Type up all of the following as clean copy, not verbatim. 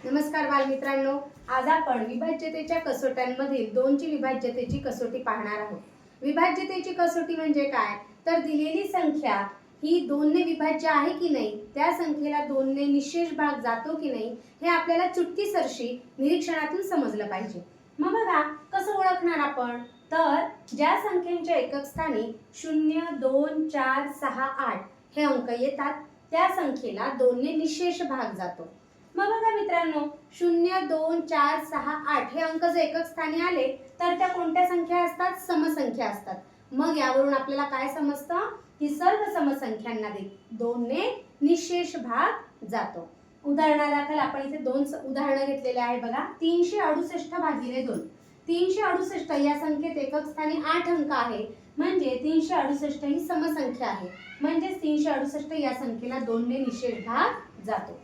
नमस्कार बालमित्रांनो, आज आपण विभाज्यतेच्या कसोट्यांमधील दोनची विभाज्यतेची कसोटी पाहणार आहोत। विभाज्यतेची कसोटी म्हणजे काय, तर दिलेली संख्या ही 2 ने विभाज्य आहे की नाही, त्या संख्येला 2 ने निशेष भाग जातो की नाही हे आपल्याला चुटकीसरशी निरीक्षणातून समजलं पाहिजे। मग बघा कसं ओळखणार आपण, तर ज्या संख्येच्या एकक स्थानी 0, 2, 4, 6, 8 हे अंक येतात त्या संख्येला 2 ने निशेष भाग जातो। मग बघा मित्रांनो, 0, 2, 4, 6, 8 हे अंक जर एकक स्थानी आले तर त्या कोणत्या संख्या असतात, समसंख्या असतात। मग यावरून आपल्याला काय समजतं की सर्व समसंख्यांना 2 ने निशेष भाग जातो। उदाहरणादाखल आपण इथे दोन उदाहरण घेतलेले आहे बघा। 368 भागिले 2, 368 या संख्येत एकक स्थानी 8 अंक आहे, म्हणजे 368 ही समसंख्या आहे, म्हणजे 368 या संख्येला 2 ने निशेष भाग जातो।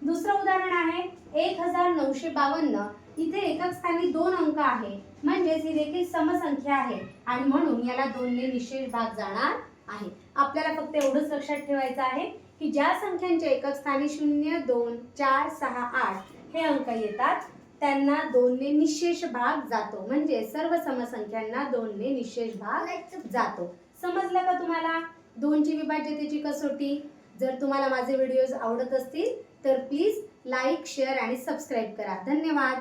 दुसरं उदाहरण आहे 1952, इथे एकक स्थानी 2 अंक आहे, म्हणजे ही देखील समसंख्या आहे आणि म्हणून याला 2 ने निशेष भाग जाणार आहे। आपल्याला फक्त एवढंच लक्षात ठेवायचं आहे की ज्या संख्यांच्या एकक स्थानी 0, 2, 4, 6, 8 हे अंक येतात त्यांना 2 ने निशेष भाग जातो, म्हणजे सर्व समसंख्यांना 2 ने निशेष भाग जातो। समजलं का तुम्हाला दोनची विभाज्यतेची कसोटी? जर तुम्हाला माझे व्हिडिओज आवडत असतील तर प्लीज लाईक, शेअर आणि सबस्क्राईब करा। धन्यवाद।